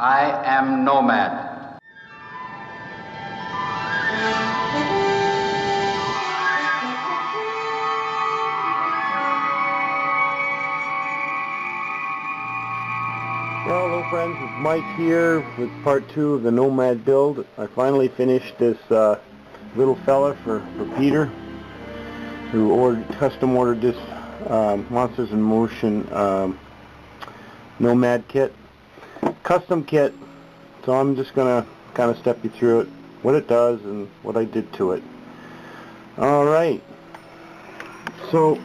I am Nomad. Well, hello friends, it's Mike here with part 2 of the Nomad build. I finally finished this little fella for Peter, who custom ordered this Monsters in Motion Nomad kit. Custom kit, so I'm just going to kind of step you through it, what it does and what I did to it. Alright, so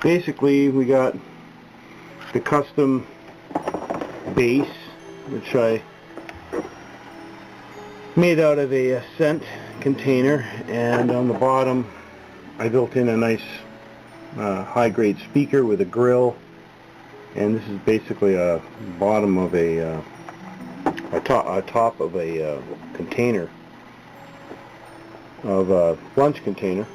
basically we got the custom base, which I made out of a scent container, and on the bottom I built in a nice high-grade speaker with a grill, and this is basically a bottom of a top of a container, of a lunch container.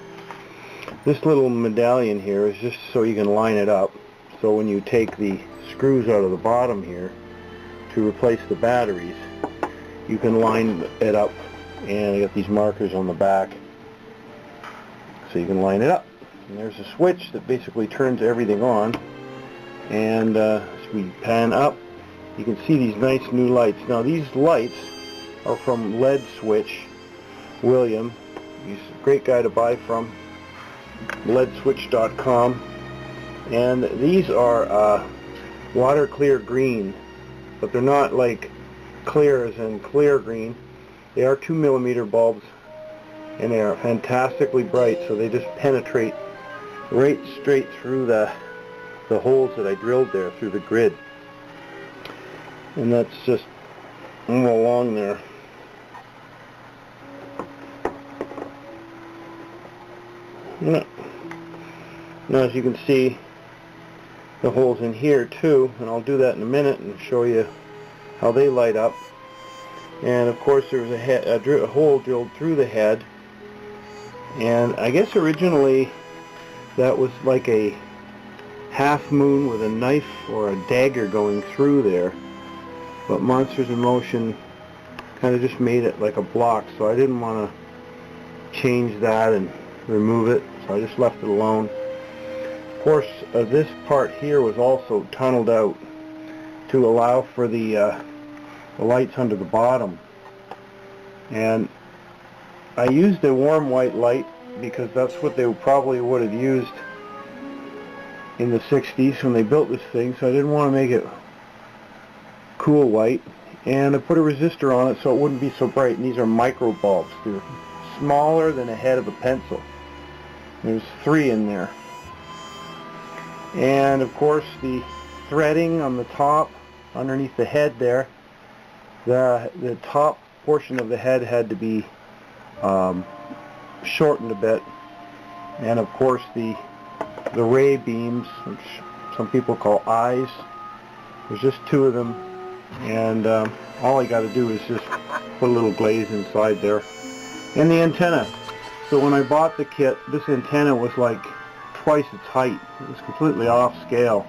This little medallion here is just so you can line it up, so when you take the screws out of the bottom here to replace the batteries, you can line it up, and I got these markers on the back so you can line it up. And there's a switch that basically turns everything on, and as we pan up you can see these nice new lights. Now these lights are from Lead Switch. William, he's a great guy to buy from, leadswitch.com, and these are water clear green, but they're not like clear as in clear green. They are 2mm bulbs, and they are fantastically bright, so they just penetrate right straight through the holes that I drilled there through the grid, and that's just all along there. Now as you can see, the holes in here too, and I'll do that in a minute and show you how they light up. And of course there was a hole drilled through the head, and I guess originally that was like a half moon with a knife or a dagger going through there, but Monsters in Motion kind of just made it like a block, so I didn't want to change that and remove it, so I just left it alone. Of course, this part here was also tunneled out to allow for the lights under the bottom, and I used a warm white light because that's what they probably would have used in the 60s when they built this thing, so I didn't want to make it cool white, and I put a resistor on it so it wouldn't be so bright. And these are micro bulbs. They're smaller than the head of a pencil. There's 3 in there. And of course the threading on the top underneath the head there, the top portion of the head had to be shortened a bit, and of course the ray beams, which some people call eyes, there's just 2 of them, and all I got to do is just put a little glaze inside there. And the antenna, so when I bought the kit, this antenna was like twice its height. It was completely off scale,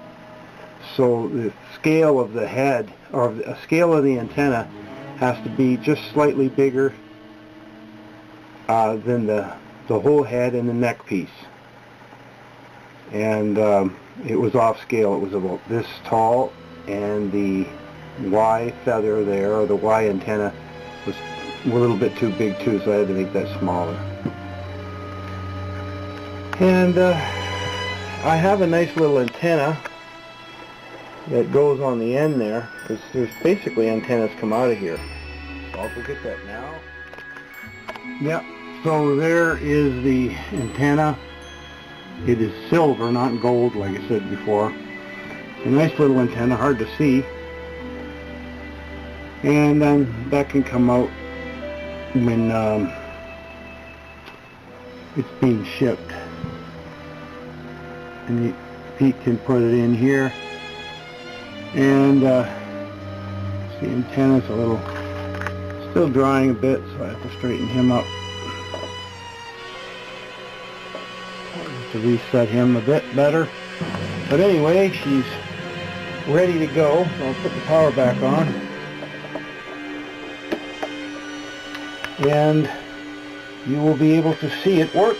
so the scale of the head, or the scale of the antenna, has to be just slightly bigger than the whole head and the neck piece, and it was off scale. It was about this tall, and the Y feather there, or the Y antenna, was a little bit too big too, so I had to make that smaller. And I have a nice little antenna that goes on the end there, because there's basically antennas come out of here. So I'll go get that now. Yep, so there is the antenna. It is silver, not gold like I said before. It's a nice little antenna, hard to see. And then that can come out when it's being shipped. And Pete can put it in here. And the antenna's a little still drying a bit, so I have to straighten him up. I'll have to reset him a bit better. But anyway, she's ready to go. So I'll put the power back on. And you will be able to see it work.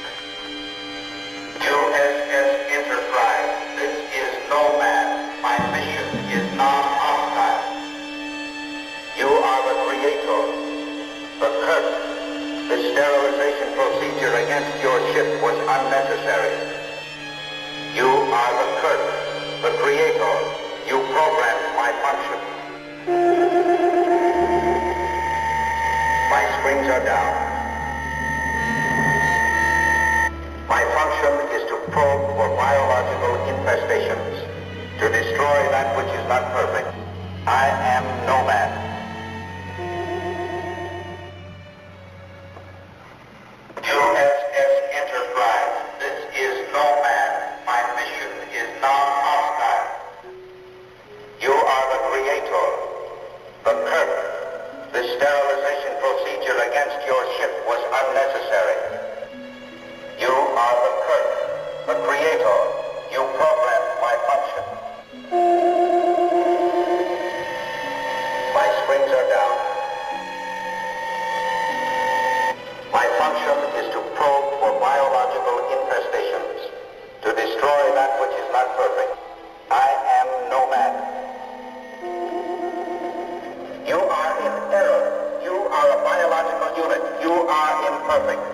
USS Enterprise, this is Nomad. My mission is non-hostile. You are the creator, the curse. The sterilization procedure against your ship was unnecessary. You are the curse, the creator. You programmed my function. My springs are down. My function is to probe for biological infestations, to destroy that which is not perfect. I am Nomad. USS Enterprise, this is Nomad. My mission is non-hostile. You are the creator, the curse. The sterilization procedure against your ship was unnecessary. You are the curse, the creator. You programmed my function. My springs are down. My function is to probe for biological infestations, to destroy that which is not perfect. I am Nomad. You are in error. You are a biological unit. You are imperfect.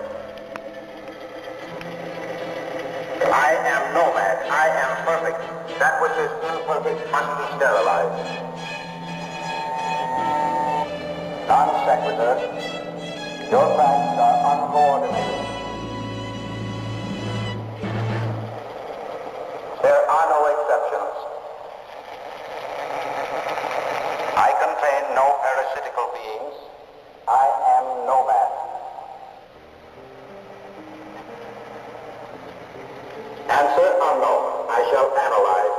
I am Nomad. I am perfect. That which is imperfect must be sterilized. Non-sequitur. Your facts are uncoordinated. There are no exceptions. I contain no parasitical beings. I am Nomad. Answer unknown. I shall analyze.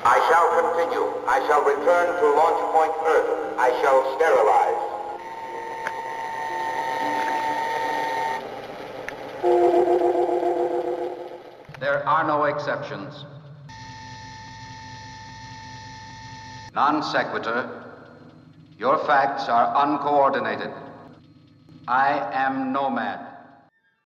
I shall continue. I shall return to launch point Earth. I shall sterilize. There are no exceptions. Non sequitur. Your facts are uncoordinated. I am Nomad.